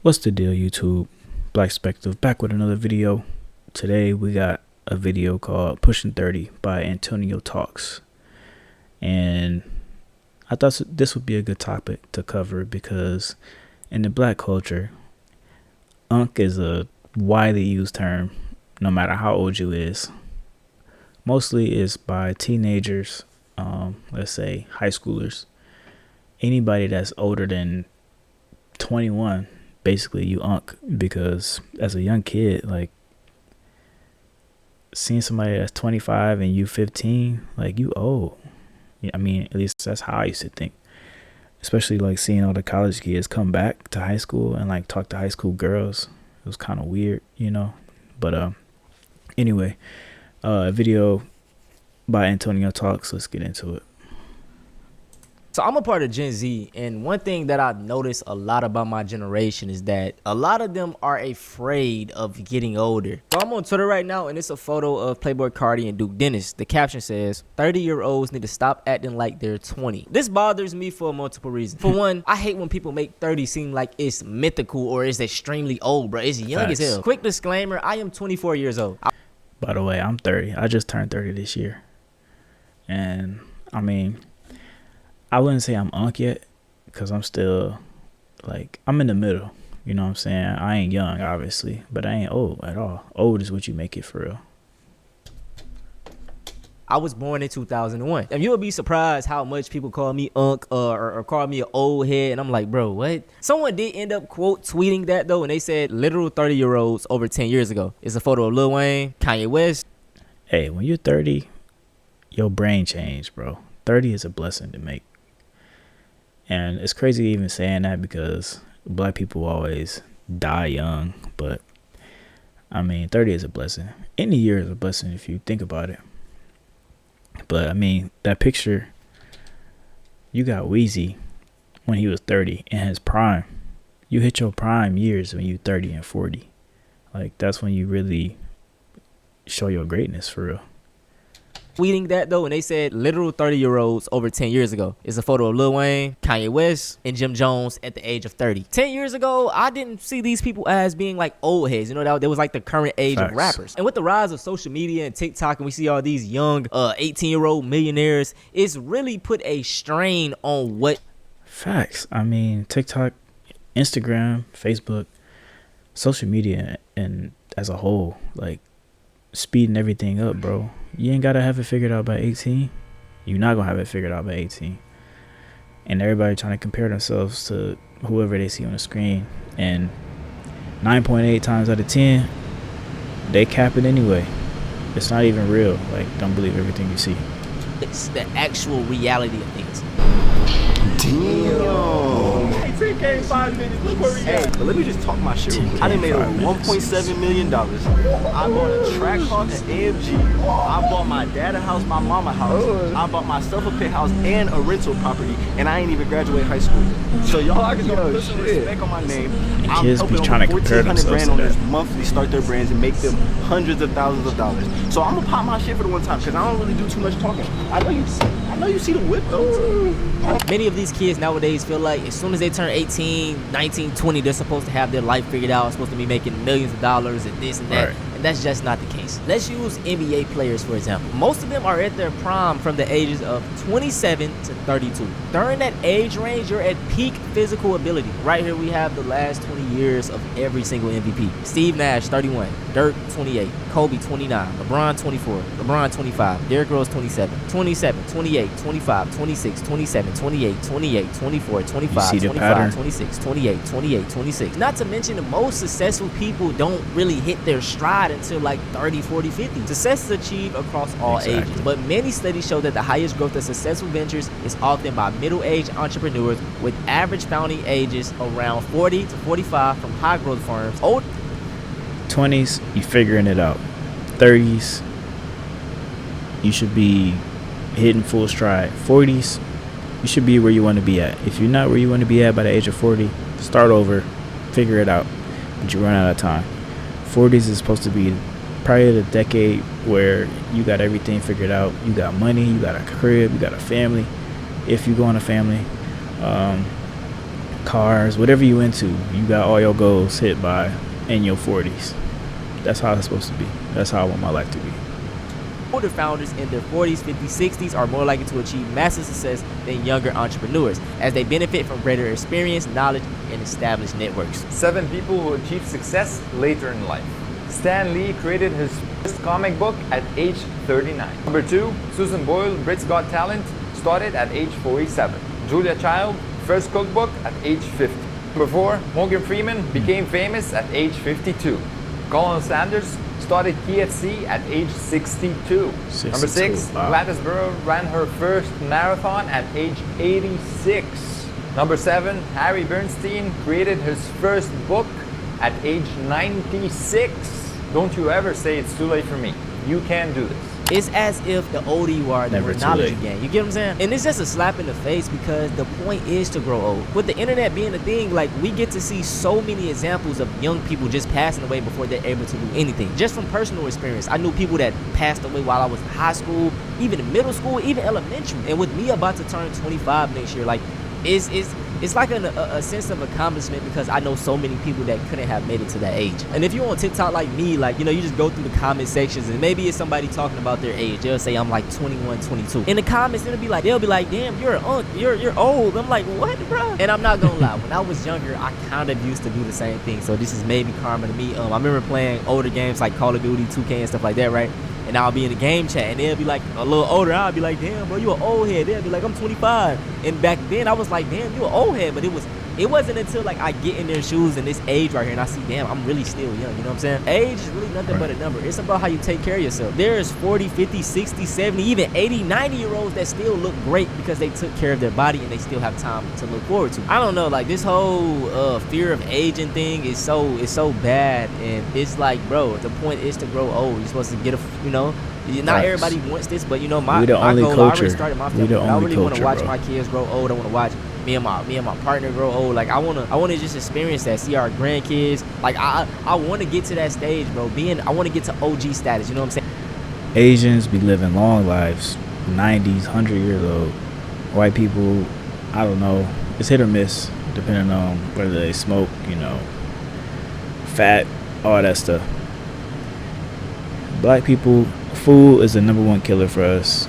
What's the deal, YouTube? BlackSpective back with another video. Today we got a video called Pushing 30 by Antonio Talks. And I thought this would be a good topic to cover because in the black culture, unk is a widely used term no matter how old you is. Mostly it's by teenagers, let's say high schoolers. Anybody that's older than 21, basically you unk, because as a young kid, like seeing somebody that's 25 and you 15, like you old. I mean, at least that's how I used to think. Especially like seeing all the college kids come back to high school and like talk to high school girls. It was kind of weird, you know. But anyway, a video by Antonio Talks. Let's get into it. So I'm a part of Gen Z, and one thing that I've noticed a lot about my generation is that a lot of them are afraid of getting older. So I'm on Twitter right now, and it's a photo of Playboy Cardi and Duke Dennis. The caption says, 30-year-olds need to stop acting like they're 20. This bothers me for multiple reasons. For one, I hate when people make 30 seem like it's mythical or it's extremely old, bro. It's young as hell. Quick disclaimer, I am 24 years old. By the way, I'm 30. I just turned 30 this year. And I mean, I wouldn't say I'm unk yet, because I'm still, like, I'm in the middle. You know what I'm saying? I ain't young, obviously, but I ain't old at all. Old is what you make it for real. I was born in 2001. And you'll be surprised how much people call me unk or call me an old head. And I'm like, bro, what? Someone did end up quote tweeting that, though, and they said literal 30-year-olds over 10 years ago. It's a photo of Lil Wayne, Kanye West. Hey, when you're 30, your brain changed, bro. 30 is a blessing to make. And it's crazy even saying that because black people always die young. But, I mean, 30 is a blessing. Any year is a blessing if you think about it. But, I mean, that picture, you got Weezy when he was 30 in his prime. You hit your prime years when you're 30 and 40. Like, that's when you really show your greatness for real. Tweeting that, though, and they said literal 30-year-olds over 10 years ago. It's a photo of Lil Wayne, Kanye West, and Jim Jones at the age of 30. 10 years ago, I didn't see these people as being like old heads. You know, that was like the current age of rappers. And with the rise of social media and TikTok, and we see all these young 18-year-old millionaires, it's really put a strain on what... Facts. I mean, TikTok, Instagram, Facebook, social media, and as a whole, like, speeding everything up, bro. You ain't gotta have it figured out by 18. You're not gonna have it figured out by 18. And everybody trying to compare themselves to whoever they see on the screen. And 9.8 times out of 10, they cap it anyway. It's not even real. Like, don't believe everything you see. It's the actual reality of things. Damn. 10K 5 minutes. Look where we at. But let me just talk my shit real quick. I done made over $1.7 million. I bought a track car, an AMG. I bought my dad a house, my mama a house. I bought myself a penthouse and a rental property, and I ain't even graduated high school. So y'all just gonna put some respect on my name. I'm kids be helping trying to over compare 1,400 themselves brand to owners that. monthly start their brands and make them hundreds of thousands of dollars. So I'm gonna pop my shit for the one time because I don't really do too much talking. I know you see the whip though. Many of these kids nowadays feel like as soon as they turn 18, 19, 20, they're supposed to have their life figured out, supposed to be making millions of dollars and this and that. Right. And that's just not the case. Let's use NBA players, for example. Most of them are at their prime from the ages of 27 to 32. During that age range, you're at peak physical ability. Right here, we have the last 20 years of every single MVP. Steve Nash, 31. Dirk, 28. Kobe, 29. LeBron, 24. LeBron, 25. Derrick Rose, 27. 27, 28, 25, 26, 27, 28, 28, 24, 25, 25, 26, 28, 28, 26. Not to mention the most successful people don't really hit their stride until like 30, 40, 50. Success is achieved across all ages, but many studies show that the highest growth of successful ventures is often by middle-aged entrepreneurs with average founding ages around 40 to 45 from high-growth firms. Old 20s, you figuring it out. 30s, you should be hitting full stride. 40s, you should be where you want to be at. If you're not where you want to be at by the age of 40, start over, figure it out, but you run out of time. 40s is supposed to be probably the decade where you got everything figured out. You got money, you got a crib, you got a family, if you go on a family. cars, whatever you into, you got all your goals hit by in your 40s. That's how it's supposed to be. That's how I want my life to be. Older founders in their 40s, 50s, 60s are more likely to achieve massive success than younger entrepreneurs, as they benefit from greater experience, knowledge, and established networks. 7 people who achieve success later in life. Stan Lee created his first comic book at age 39. Number 2, Susan Boyle, Britain's Got Talent, started at age 47. Julia Child, first cookbook at age 50. Number 4, Morgan Freeman became famous at age 52. Colonel Sanders started KFC at age 62. Number 6, wow. Gladys Burrow ran her first marathon at age 86. Number 7, Harry Bernstein created his first book at age 96. Don't you ever say it's too late for me. You can do this. It's as if the older you are, the Never more too knowledge late. you gain. You get what I'm saying? And it's just a slap in the face because the point is to grow old. With the internet being a thing, like, we get to see so many examples of young people just passing away before they're able to do anything. Just from personal experience, I knew people that passed away while I was in high school, even in middle school, even elementary. And with me about to turn 25 next year, like, it's like a sense of accomplishment because I know so many people that couldn't have made it to that age. And if you're on TikTok like me, like, you know, you just go through the comment sections and maybe it's somebody talking about their age. They'll say I'm like 21, 22. In the comments, they'll be like, damn, you're old. I'm like, what, bro? And I'm not gonna lie, when I was younger, I kind of used to do the same thing. So this is maybe karma to me. I remember playing older games like Call of Duty, 2K and stuff like that, right? And I'll be in the game chat and they'll be like a little older. I'll be like, damn, bro, you an old head. They'll be like, I'm 25. And back then I was like, damn, you an old head. But it wasn't until like I get in their shoes in this age right here and I see, damn, I'm really still young. You know what I'm saying? Age is really nothing but a number. It's about how you take care of yourself. There's 40, 50, 60, 70, even 80, 90-year-olds that still look great because they took care of their body and they still have time to look forward to. I don't know, like, this whole fear of aging thing is so bad. And it's like, bro, the point is to grow old. You're supposed to get not Facts. everybody wants this, but my We the my only goal, I culture. already started my We the family. I only really want to culture, watch bro. my kids grow old. I want to watch me and my partner grow old. Like, I wanna just experience that, see our grandkids. Like, I want to get to that stage, bro. I want to get to OG status. You know what I'm saying? Asians be living long lives, 90s, 100 years old. White people, I don't know, it's hit or miss depending on whether they smoke, fat, all that stuff. Black people, food is the #1 killer for us.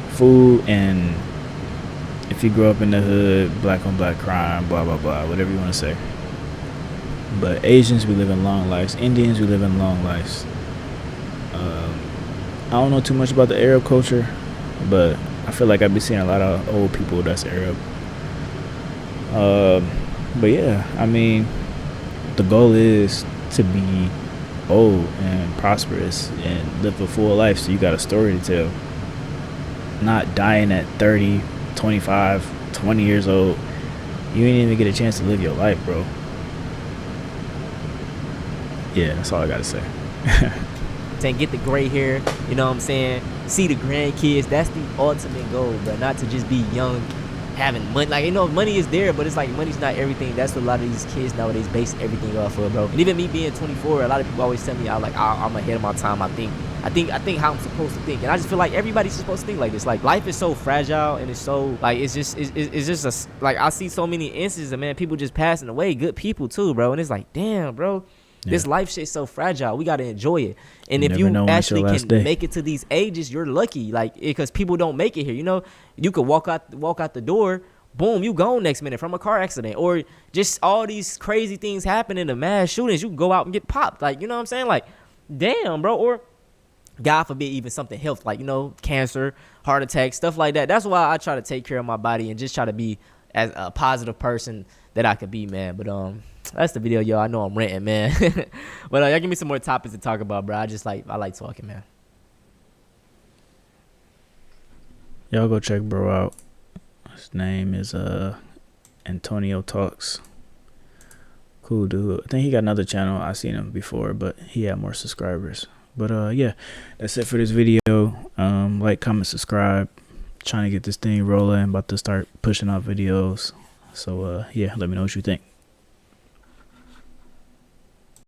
Food, and if you grow up in the hood, black on black crime, blah blah blah, whatever you want to say. But Asians, we live in long lives. Indians, we live in long lives. I don't know too much about the Arab culture, but I feel like I've been seeing a lot of old people that's Arab. But yeah, I mean, the goal is to be old and prosperous and live a full life, so you got a story to tell. Not dying at 30, 25, 20 years old. You ain't even get a chance to live your life, bro. Yeah, that's all I gotta say. Saying get the gray hair, you know what I'm saying? See the grandkids. That's the ultimate goal, but not to just be young, having money. Like, money is there, but it's like money's not everything. That's what a lot of these kids nowadays base everything off of, bro. And even me being 24, a lot of people always tell me I'm ahead of my time. I think how I'm supposed to think, and I just feel like everybody's supposed to think like this. Like, life is so fragile, and it's so like it's just like I see so many instances of, man, people just passing away, good people too, bro. And it's like, damn, bro. Yeah. This life shit's so fragile. We gotta enjoy it. And if you actually can make it to these ages, you're lucky. Like, because people don't make it here. You could walk out the door, boom, you gone next minute from a car accident, or just all these crazy things happen in the mass shootings. You can go out and get popped. Like, you know what I'm saying? Like, damn, bro. Or God forbid, even something health, like, cancer, heart attack, stuff like that. That's why I try to take care of my body and just try to be as a positive person that I could be, man. But that's the video, yo. I know I'm ranting, man. But y'all give me some more topics to talk about, bro. I like talking, man. Y'all go check bro out. His name is Antonio Talks. Cool dude. I think he got another channel. I seen him before, but he had more subscribers. But yeah, that's it for this video. Like, comment, subscribe. Trying to get this thing rolling. About to start pushing out videos. So yeah, let me know what you think.